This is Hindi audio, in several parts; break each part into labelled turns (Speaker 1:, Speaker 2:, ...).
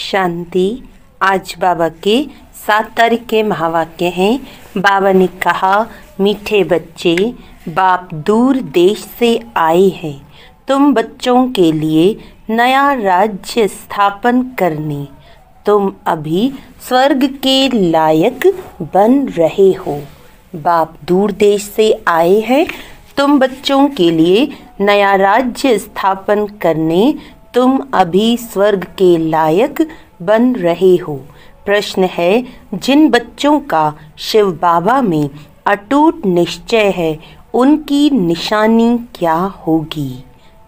Speaker 1: शांति। आज बाबा के 7 तारीख के महावाक्य हैं। बाबा ने कहा, मीठे बच्चे, बाप दूर देश से आए हैं तुम बच्चों के लिए नया राज्य स्थापन करने। तुम अभी स्वर्ग के लायक बन रहे हो। बाप दूर देश से आए हैं तुम बच्चों के लिए नया राज्य स्थापन करने। तुम अभी स्वर्ग के लायक बन रहे हो। प्रश्न है, जिन बच्चों का शिव बाबा में अटूट निश्चय है उनकी निशानी क्या होगी?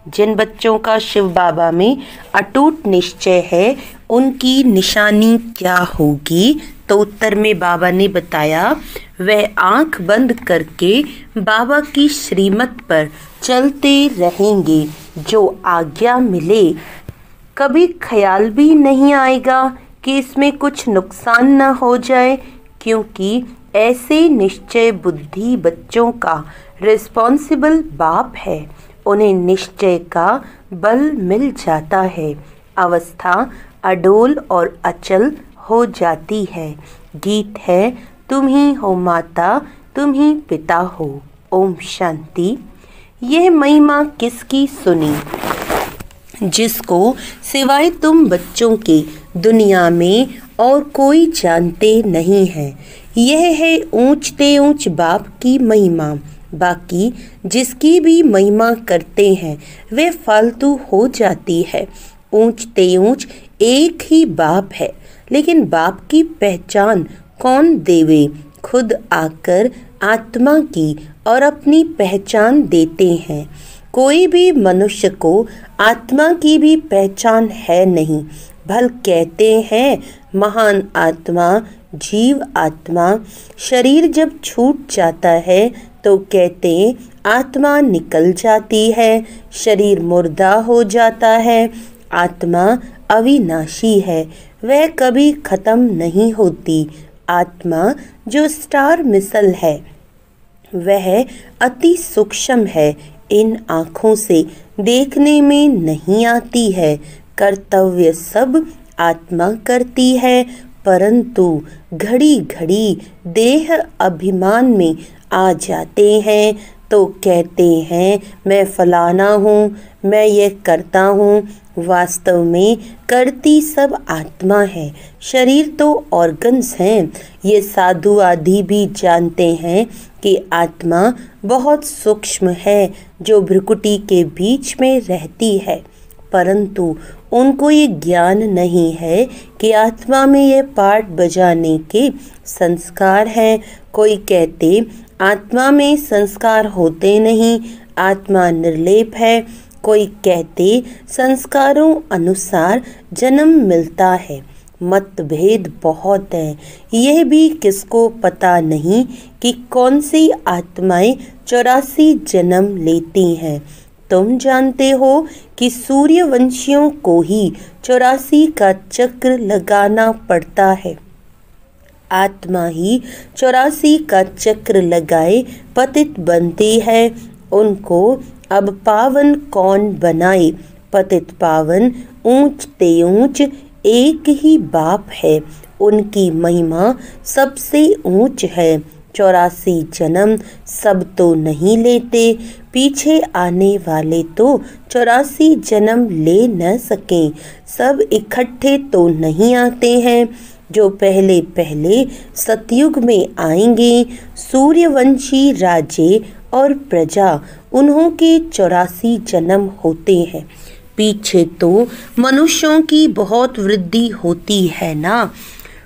Speaker 1: जिन बच्चों का शिव बाबा में अटूट निश्चय है उनकी निशानी क्या होगी? तो उत्तर में बाबा ने बताया, वह आंख बंद करके बाबा की श्रीमत पर चलते रहेंगे। जो आज्ञा मिले कभी ख्याल भी नहीं आएगा कि इसमें कुछ नुकसान न हो जाए, क्योंकि ऐसे निश्चय बुद्धि बच्चों का रिस्पॉन्सिबल बाप है। उन्हें निश्चय का बल मिल जाता है। अवस्था अडोल और अचल हो जाती है। गीत है, तुम ही हो माता, तुम ही पिता हो। ओम शांति। यह महिमा किसकी सुनी? जिसको सिवाय तुम बच्चों के दुनिया में और कोई जानते नहीं है। यह है ऊंचते ऊंच बाप की महिमा। बाकी जिसकी भी महिमा करते हैं वे फालतू हो जाती है। ऊंचते ऊंच एक ही बाप है, लेकिन बाप की पहचान कौन देवे? खुद आकर आत्मा की और अपनी पहचान देते हैं। कोई भी मनुष्य को आत्मा की भी पहचान है नहीं। भल कहते हैं महान आत्मा, जीव आत्मा। शरीर जब छूट जाता है तो कहते आत्मा निकल जाती है। शरीर मुर्दा हो जाता है। आत्मा अविनाशी है, वह कभी खत्म नहीं होती। आत्मा जो स्टार मिसल है वह अति सूक्ष्म है, इन आँखों से देखने में नहीं आती है। कर्तव्य सब आत्मा करती है, परंतु घड़ी घड़ी देह अभिमान में आ जाते हैं तो कहते हैं मैं फलाना हूँ, मैं ये करता हूँ। वास्तव में करती सब आत्मा है। शरीर तो ऑर्गन्स हैं। ये साधु आदि भी जानते हैं कि आत्मा बहुत सूक्ष्म है, जो भ्रुकुटी के बीच में रहती है, परंतु उनको ये ज्ञान नहीं है कि आत्मा में ये पार्ट बजाने के संस्कार हैं। कोई कहते आत्मा में संस्कार होते नहीं, आत्मा निर्लेप है। कोई कहते संस्कारों अनुसार जन्म मिलता है। मतभेद बहुत है। यह भी किसको पता नहीं कि कौन सी आत्माएं 84 जन्म लेती हैं। तुम जानते हो कि सूर्यवंशियों को ही 84 का चक्र लगाना पड़ता है। आत्मा ही 84 का चक्र लगाए पतित बनती है। उनको अब पावन कौन बनाए? पतित पावन ऊंचते ऊंच एक ही बाप है। उनकी महिमा सबसे ऊंच है। 84 जन्म सब तो नहीं लेते। पीछे आने वाले तो 84 जन्म ले न सकें। सब इकट्ठे तो नहीं आते हैं। जो पहले पहले सतयुग में आएंगे, सूर्यवंशी राजे और प्रजा, उन्हों के 84 जन्म होते हैं। पीछे तो मनुष्यों की बहुत वृद्धि होती है ना।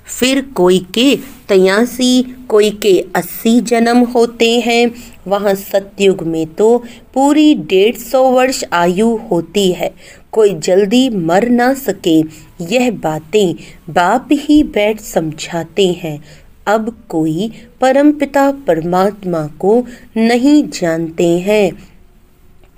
Speaker 1: फिर कोई के 83, कोई के 80 जन्म होते हैं। वहाँ सतयुग में तो पूरी 150 वर्ष आयु होती है। कोई जल्दी मर ना सके। यह बातें बाप ही बैठ समझाते हैं। अब कोई परमपिता परमात्मा को नहीं जानते हैं।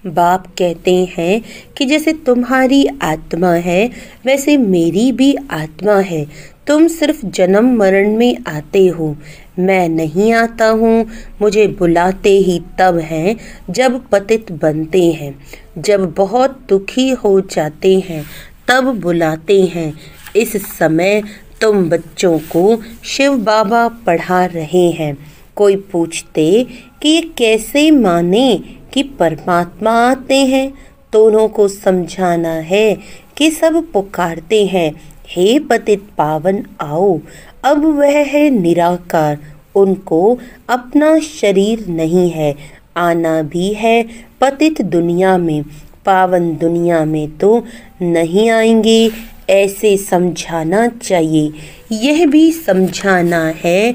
Speaker 1: बाप कहते हैं कि जैसे तुम्हारी आत्मा है वैसे मेरी भी आत्मा है। तुम सिर्फ जन्म मरण में आते हो, मैं नहीं आता हूँ। मुझे बुलाते ही तब हैं जब पतित बनते हैं, जब बहुत दुखी हो जाते हैं तब बुलाते हैं। इस समय तुम बच्चों को शिव बाबा पढ़ा रहे हैं। कोई पूछते कि ये कैसे माने कि परमात्मा आते हैं, तो उनको समझाना है कि सब पुकारते हैं, हे पतित पावन आओ। अब वह है निराकार, उनको अपना शरीर नहीं है, आना भी है पतित दुनिया में, पावन दुनिया में तो नहीं आएंगे। ऐसे समझाना चाहिए। यह भी समझाना है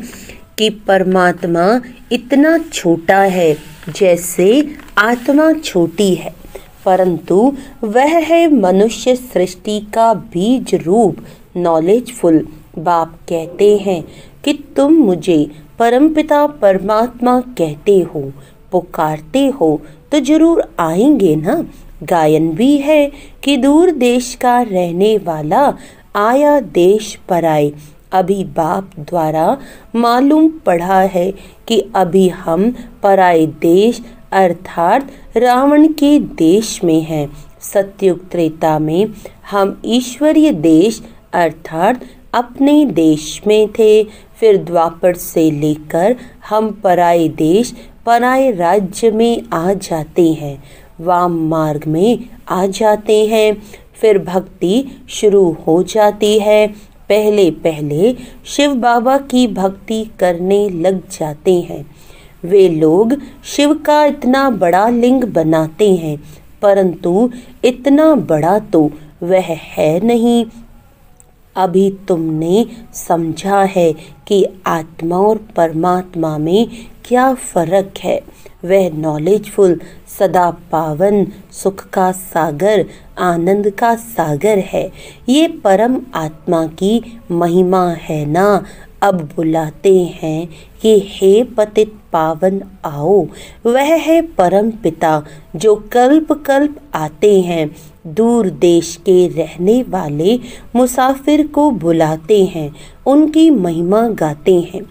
Speaker 1: कि परमात्मा इतना छोटा है जैसे आत्मा छोटी है, परंतु वह है मनुष्य सृष्टि का बीज रूप, नॉलेजफुल। बाप कहते हैं कि तुम मुझे परमपिता परमात्मा कहते हो, पुकारते हो तो जरूर आएंगे ना। गायन भी है कि दूर देश का रहने वाला आया देश पराए। अभी बाप द्वारा मालूम पड़ा है कि अभी हम पराए देश अर्थात रावण के देश में हैं। सतयुग त्रेता में हम ईश्वरीय देश अर्थात अपने देश में थे। फिर द्वापर से लेकर हम पराए देश पराए राज्य में आ जाते हैं, वाम मार्ग में आ जाते हैं। फिर भक्ति शुरू हो जाती है। पहले पहले शिव बाबा की भक्ति करने लग जाते हैं। वे लोग शिव का इतना बड़ा लिंग बनाते हैं, परंतु इतना बड़ा तो वह है नहीं। अभी तुमने समझा है कि आत्मा और परमात्मा में क्या फर्क है। वह नॉलेजफुल, सदा पावन, सुख का सागर, आनंद का सागर है। ये परम आत्मा की महिमा है ना। अब बुलाते हैं कि हे पतित पावन आओ। वह है परम पिता जो कल्प कल्प आते हैं। दूर देश के रहने वाले मुसाफिर को बुलाते हैं, उनकी महिमा गाते हैं।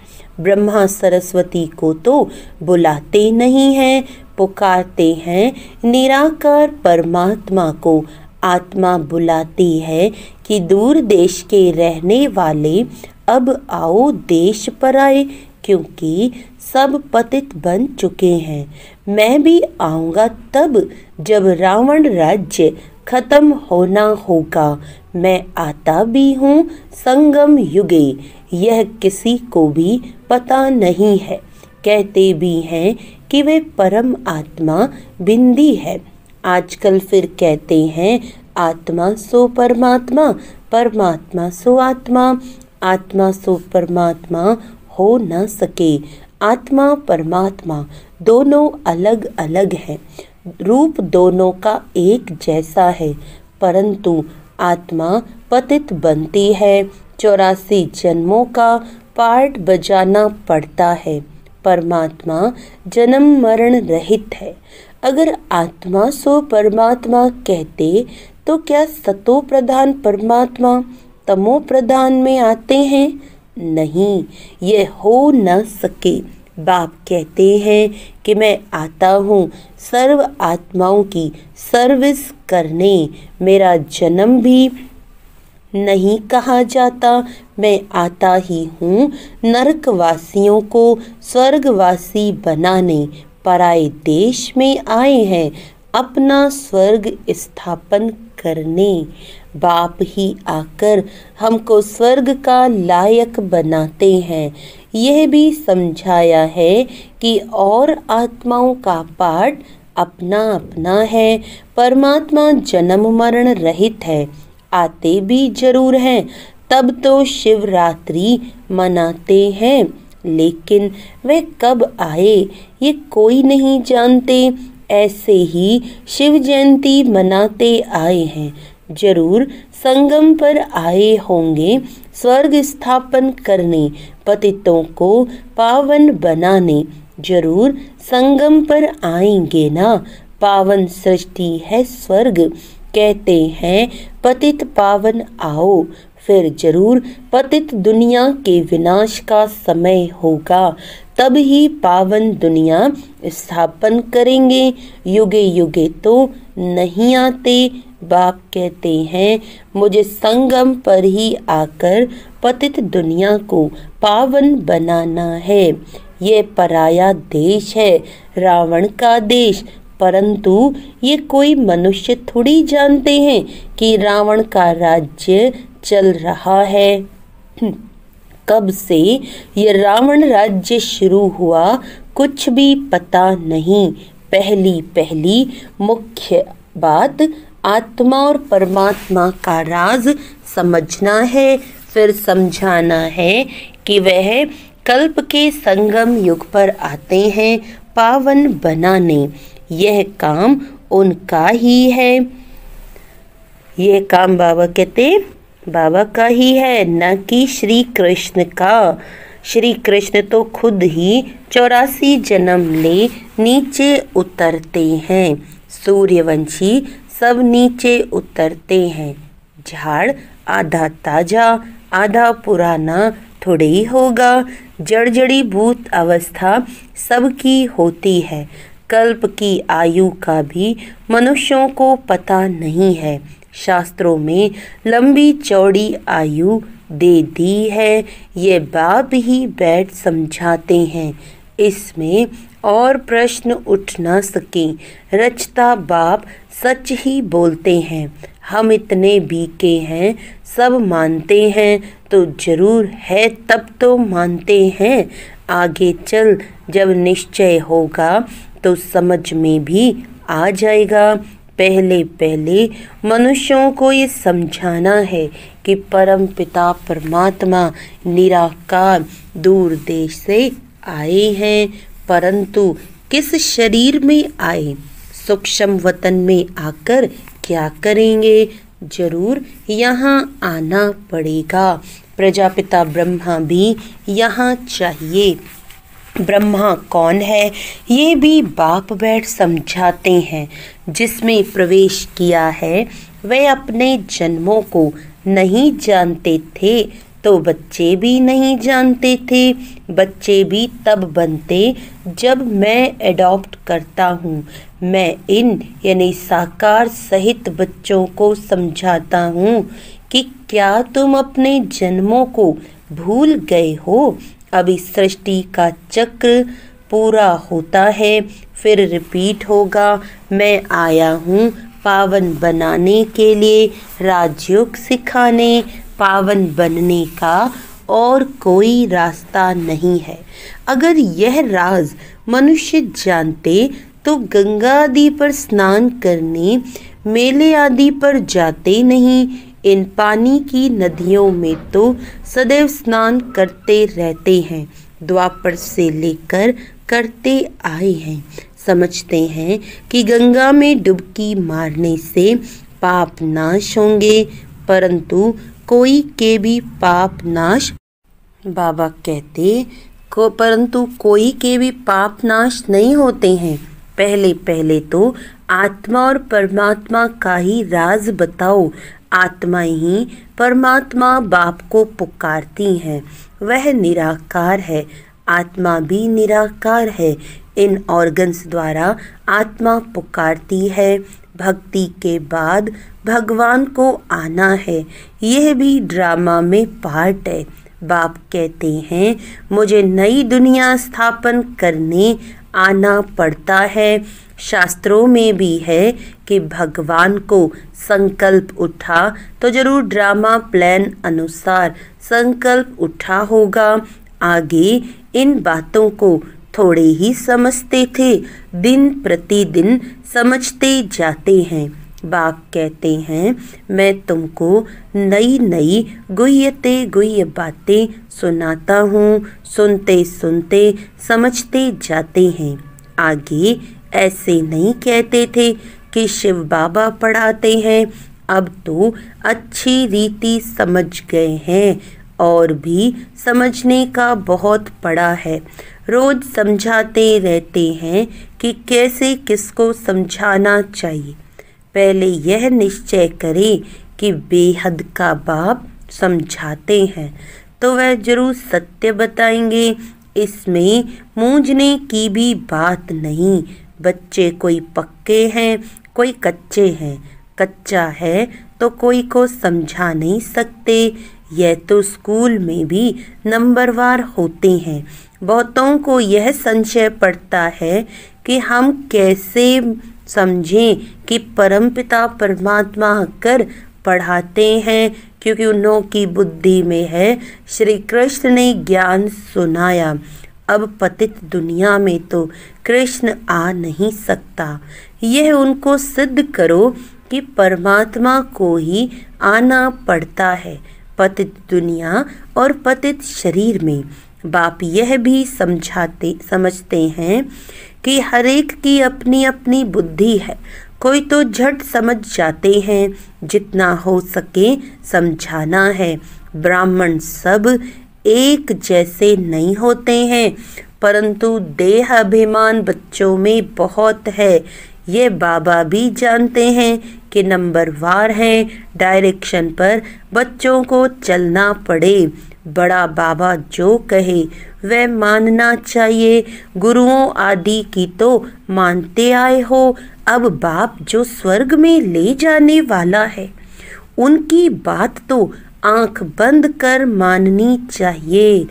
Speaker 1: ब्रह्मा सरस्वती को तो बुलाते नहीं हैं, पुकारते हैं निराकार परमात्मा को। आत्मा बुलाती है कि दूर देश के रहने वाले अब आओ देश पर आए, क्योंकि सब पतित बन चुके हैं। मैं भी आऊँगा तब जब रावण राज्य खत्म होना होगा। मैं आता भी हूँ संगम युगे, यह किसी को भी पता नहीं है। कहते भी हैं कि वे परम आत्मा बिंदी है। आजकल फिर कहते हैं आत्मा सो परमात्मा, परमात्मा सो आत्मा। आत्मा सो परमात्मा हो न सके। आत्मा परमात्मा दोनों अलग अलग हैं। रूप दोनों का एक जैसा है, परंतु आत्मा पतित बनती है। 84 जन्मों का पार्ट बजाना पड़ता है। परमात्मा जन्म मरण रहित है। अगर आत्मा सो परमात्मा कहते तो क्या सतो प्रधान परमात्मा तमो प्रधान में आते हैं? नहीं, यह हो न सके। बाप कहते हैं कि मैं आता हूँ सर्व आत्माओं की सर्विस करने। मेरा जन्म भी नहीं कहा जाता, मैं आता ही हूँ नरकवासियों को स्वर्गवासी बनाने। पराए देश में आए हैं अपना स्वर्ग स्थापन करने। बाप ही आकर हमको स्वर्ग का लायक बनाते हैं। यह भी समझाया है कि और आत्माओं का पाठ अपना अपना है। परमात्मा जन्म मरण रहित है, आते भी जरूर हैं। तब तो शिवरात्रि मनाते हैं, लेकिन वे कब आए ये कोई नहीं जानते। ऐसे ही शिव जयंती मनाते आए हैं। जरूर संगम पर आए होंगे स्वर्ग स्थापन करने, पतितों को पावन बनाने। जरूर संगम पर आएंगे ना। पावन सृष्टि है स्वर्ग, कहते हैं पतित पावन आओ। फिर जरूर पतित दुनिया के विनाश का समय होगा, तब ही पावन दुनिया स्थापन करेंगे। युगे युगे तो नहीं आते, बाप कहते हैं मुझे संगम पर ही आकर पतित दुनिया को पावन बनाना है। ये पराया देश है, रावण का देश, परंतु ये कोई मनुष्य थोड़ी जानते हैं कि रावण का राज्य चल रहा है। कब से ये रावण राज्य शुरू हुआ कुछ भी पता नहीं। पहली मुख्य बात आत्मा और परमात्मा का राज समझना है, फिर समझाना है कि वह कल्प के संगम युग पर आते हैं पावन बनाने। यह काम उनका ही है। यह काम बाबा कहते बाबा का ही है, न कि श्री कृष्ण का। श्री कृष्ण तो खुद ही 84 जन्म ले नीचे उतरते हैं। सूर्यवंशी सब नीचे उतरते हैं। झाड़ आधा ताजा आधा पुराना थोड़े ही होगा। जड़ी भूत अवस्था सबकी होती है। कल्प की आयु का भी मनुष्यों को पता नहीं है। शास्त्रों में लंबी चौड़ी आयु दे दी है। ये बाप ही बैठ समझाते हैं। इसमें और प्रश्न उठ न सके। रचता बाप सच ही बोलते हैं। हम इतने बीके हैं, सब मानते हैं तो जरूर है, तब तो मानते हैं। आगे चल जब निश्चय होगा तो समझ में भी आ जाएगा। पहले मनुष्यों को ये समझाना है कि परम पिता परमात्मा निराकार दूर देश से आए हैं, परंतु किस शरीर में आए, सूक्ष्म वतन में आकर क्या करेंगे। जरूर यहाँ आना पड़ेगा। प्रजापिता ब्रह्मा भी यहाँ चाहिए। ब्रह्मा कौन है ये भी बाप बैठ समझाते हैं। जिसमें प्रवेश किया है वे अपने जन्मों को नहीं जानते थे तो बच्चे भी नहीं जानते थे। बच्चे भी तब बनते जब मैं एडॉप्ट करता हूँ। मैं इन यानी साकार सहित बच्चों को समझाता हूँ कि क्या तुम अपने जन्मों को भूल गए हो। अभी सृष्टि का चक्र पूरा होता है, फिर रिपीट होगा। मैं आया हूँ पावन बनाने के लिए, राजयोग सिखाने। पावन बनने का और कोई रास्ता नहीं है। अगर यह राज मनुष्य जानते तो गंगा आदि पर स्नान करने, मेले आदि पर जाते नहीं। इन पानी की नदियों में तो सदैव स्नान करते रहते हैं। द्वापर से लेकर करते आए हैं। समझते हैं कि गंगा में डुबकी मारने से पाप नाश होंगे, परंतु कोई के भी पाप नाश बाबा कहते को परंतु कोई के भी पाप नाश नहीं होते हैं। पहले तो आत्मा और परमात्मा का ही राज बताओ। आत्मा ही परमात्मा बाप को पुकारती हैं। वह निराकार है, आत्मा भी निराकार है। इन ऑर्गन्स द्वारा आत्मा पुकारती है। भक्ति के बाद भगवान को आना है। यह भी ड्रामा में पार्ट है। बाप कहते हैं मुझे नई दुनिया स्थापन करने आना पड़ता है। शास्त्रों में भी है कि भगवान को संकल्प उठा तो जरूर ड्रामा प्लान अनुसार संकल्प उठा होगा। आगे इन बातों को थोड़े ही समझते थे, दिन प्रतिदिन समझते जाते हैं। बाप कहते हैं मैं तुमको नई गुह्य बातें सुनाता हूँ। सुनते सुनते समझते जाते हैं। आगे ऐसे नहीं कहते थे कि शिव बाबा पढ़ाते हैं। अब तो अच्छी रीति समझ गए हैं और भी समझने का बहुत पड़ा है। रोज समझाते रहते हैं कि कैसे किसको समझाना चाहिए। पहले यह निश्चय करें कि बेहद का बाप समझाते हैं तो वह जरूर सत्य बताएंगे। इसमें मूंझने की भी बात नहीं। बच्चे कोई पक्के हैं कोई कच्चे हैं। कच्चा है तो कोई को समझा नहीं सकते। यह तो स्कूल में भी नंबरवार होते हैं। बहुतों को यह संशय पड़ता है कि हम कैसे समझें कि परमपिता परमात्मा कर पढ़ाते हैं, क्योंकि उन्हों की बुद्धि में है श्री कृष्ण ने ज्ञान सुनाया। अब पतित दुनिया में तो कृष्ण आ नहीं सकता। यह उनको सिद्ध करो कि परमात्मा को ही आना पड़ता है पतित दुनिया और पतित शरीर में। बाप यह भी समझते हैं कि हर एक की अपनी अपनी बुद्धि है। कोई तो झट समझ जाते हैं, जितना हो सके समझाना है। ब्राह्मण सब एक जैसे नहीं होते हैं, परंतु देह अभिमान बच्चों में बहुत है। ये बाबा भी जानते हैं कि नंबरवार हैं। डायरेक्शन पर बच्चों को चलना पड़े। बड़ा बाबा जो कहे वह मानना चाहिए। गुरुओं आदि की तो मानते आए हो। अब बाप जो स्वर्ग में ले जाने वाला है, उनकी बात तो आंख बंद कर माननी चाहिए,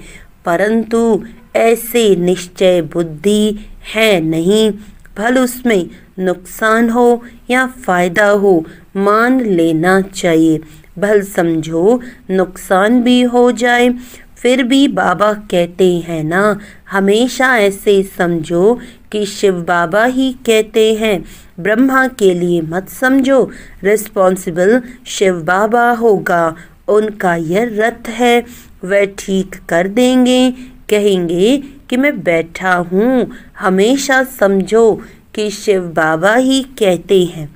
Speaker 1: परंतु ऐसे निश्चय बुद्धि है नहीं। भल उसमें नुकसान हो या फायदा हो, मान लेना चाहिए। भल समझो नुकसान भी हो जाए, फिर भी बाबा कहते हैं ना, हमेशा ऐसे समझो कि शिव बाबा ही कहते हैं। ब्रह्मा के लिए मत समझो, रिस्पॉन्सिबल शिव बाबा होगा। उनका यह रथ है, वह ठीक कर देंगे। कहेंगे कि मैं बैठा हूँ। हमेशा समझो कि शिव बाबा ही कहते हैं।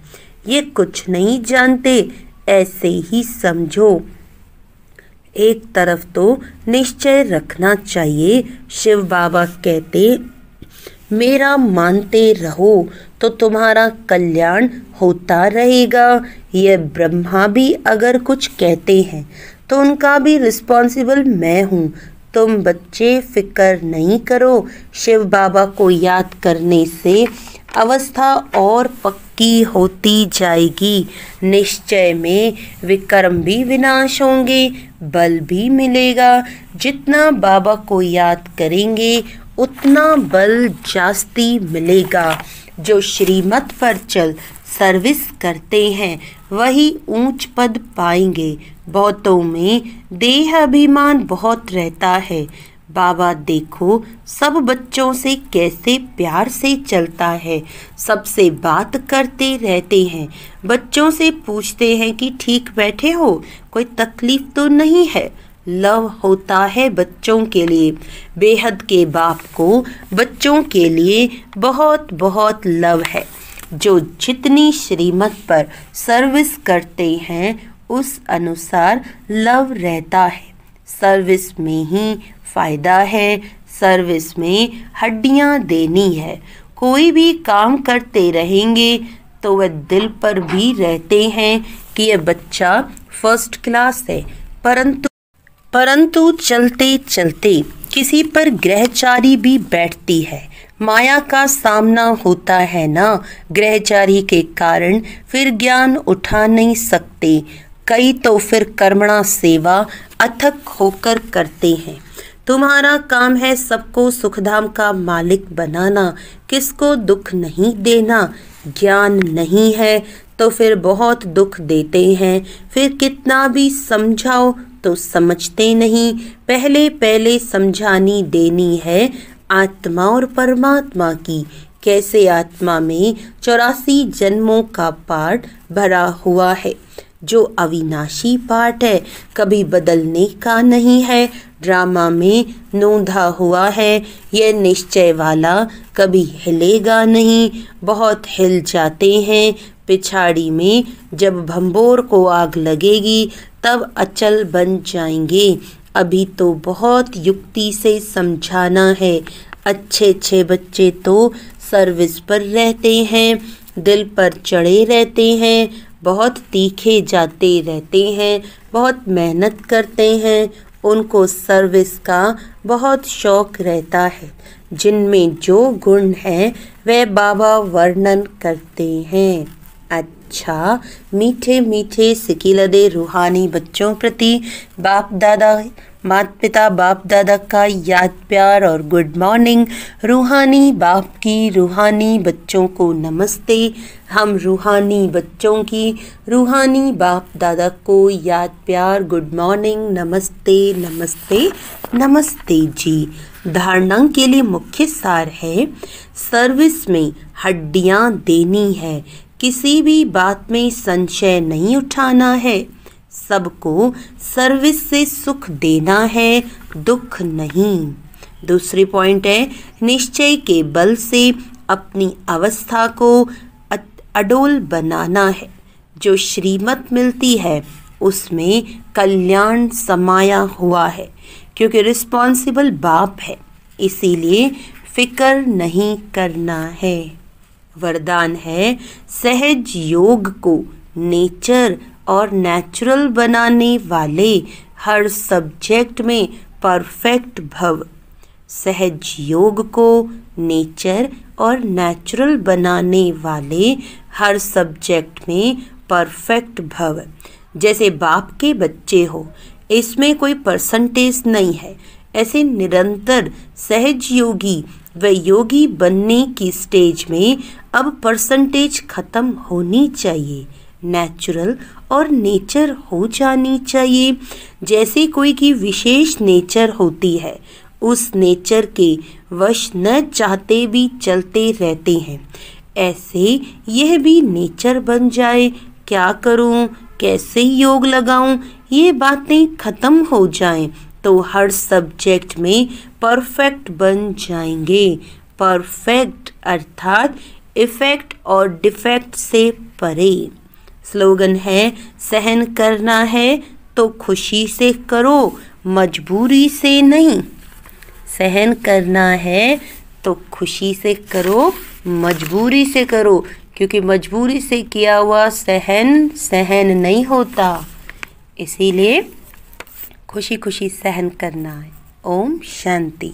Speaker 1: ये कुछ नहीं जानते, ऐसे ही समझो। एक तरफ तो निश्चय रखना चाहिए। शिव बाबा कहते मेरा मानते रहो तो तुम्हारा कल्याण होता रहेगा। यह ब्रह्मा भी अगर कुछ कहते हैं तो उनका भी रिस्पॉन्सिबल मैं हूँ। तुम बच्चे फिक्र नहीं करो। शिव बाबा को याद करने से अवस्था और पक्की होती जाएगी। निश्चय में विकर्म भी विनाश होंगे, बल भी मिलेगा। जितना बाबा को याद करेंगे उतना बल जास्ती मिलेगा। जो श्रीमत पर चल सर्विस करते हैं वही ऊंच पद पाएंगे। बहुतों में देह अभिमान बहुत रहता है। बाबा देखो सब बच्चों से कैसे प्यार से चलता है। सबसे बात करते रहते हैं। बच्चों से पूछते हैं कि ठीक बैठे हो, कोई तकलीफ तो नहीं है। लव होता है बच्चों के लिए। बेहद के बाप को बच्चों के लिए बहुत बहुत लव है। जो जितनी श्रीमत पर सर्विस करते हैं उस अनुसार लव रहता है। सर्विस में ही फायदा है। सर्विस में हड्डियां देनी है। कोई भी काम करते रहेंगे तो वह दिल पर भी रहते हैं कि यह बच्चा फर्स्ट क्लास है, परंतु चलते चलते किसी पर ग्रहचारी भी बैठती है। माया का सामना होता है ना, ग्रहचारी के कारण फिर ज्ञान उठा नहीं सकते। कई तो फिर कर्मणा सेवा अथक होकर करते हैं। तुम्हारा काम है सबको सुखधाम का मालिक बनाना, किसको दुख नहीं देना। ज्ञान नहीं है तो फिर बहुत दुख देते हैं। फिर कितना भी समझाओ तो समझते नहीं। पहले पहले समझानी देनी है आत्मा और परमात्मा की। कैसे आत्मा में 84 जन्मों का पाठ भरा हुआ है, जो अविनाशी पाठ है, कभी बदलने का नहीं है। ड्रामा में नोंधा हुआ है यह निश्चय वाला, कभी हिलेगा नहीं। बहुत हिल जाते हैं। पिछाड़ी में जब भंबोर को आग लगेगी तब अचल बन जाएंगे। अभी तो बहुत युक्ति से समझाना है। अच्छे अच्छे बच्चे तो सर्विस पर रहते हैं, दिल पर चढ़े रहते हैं, बहुत तीखे जाते रहते हैं, बहुत मेहनत करते हैं। उनको सर्विस का बहुत शौक रहता है। जिनमें जो गुण है वह बाबा वर्णन करते हैं। अच्छा, मीठे मीठे सिकिलदे रूहानी बच्चों प्रति बाप दादा माता पिता बाप दादा का याद प्यार और गुड मॉर्निंग। रूहानी बाप की रूहानी बच्चों को नमस्ते। हम रूहानी बच्चों की रूहानी बाप दादा को याद प्यार गुड मॉर्निंग, नमस्ते नमस्ते नमस्ते जी। धारणा के लिए मुख्य सार है, सर्विस में हड्डियां देनी है, किसी भी बात में संशय नहीं उठाना है, सबको सर्विस से सुख देना है, दुख नहीं। दूसरी पॉइंट है, निश्चय के बल से अपनी अवस्था को अडोल बनाना है। जो श्रीमत मिलती है उसमें कल्याण समाया हुआ है, क्योंकि रिस्पॉन्सिबल बाप है, इसीलिए फिक्र नहीं करना है। वरदान है, सहज योग को नेचर और नेचुरल बनाने वाले हर सब्जेक्ट में परफेक्ट भव। सहज योग को नेचर और नेचुरल बनाने वाले हर सब्जेक्ट में परफेक्ट भव। जैसे बाप के बच्चे हो, इसमें कोई परसेंटेज नहीं है। ऐसे निरंतर सहज योगी व योगी बनने की स्टेज में अब परसेंटेज खत्म होनी चाहिए, नेचुरल और नेचर हो जानी चाहिए। जैसे कोई की विशेष नेचर होती है, उस नेचर के वश न चाहते भी चलते रहते हैं, ऐसे यह भी नेचर बन जाए। क्या करूं, कैसे योग लगाऊं, ये बातें खत्म हो जाएं तो हर सब्जेक्ट में परफेक्ट बन जाएंगे। परफेक्ट अर्थात इफेक्ट और डिफेक्ट से परे। स्लोगन है, सहन करना है तो खुशी से करो, मजबूरी से नहीं। सहन करना है तो खुशी से करो, मजबूरी से करो, क्योंकि मजबूरी से किया हुआ सहन नहीं होता, इसीलिए खुशी खुशी सहन करना है। ओम शांति।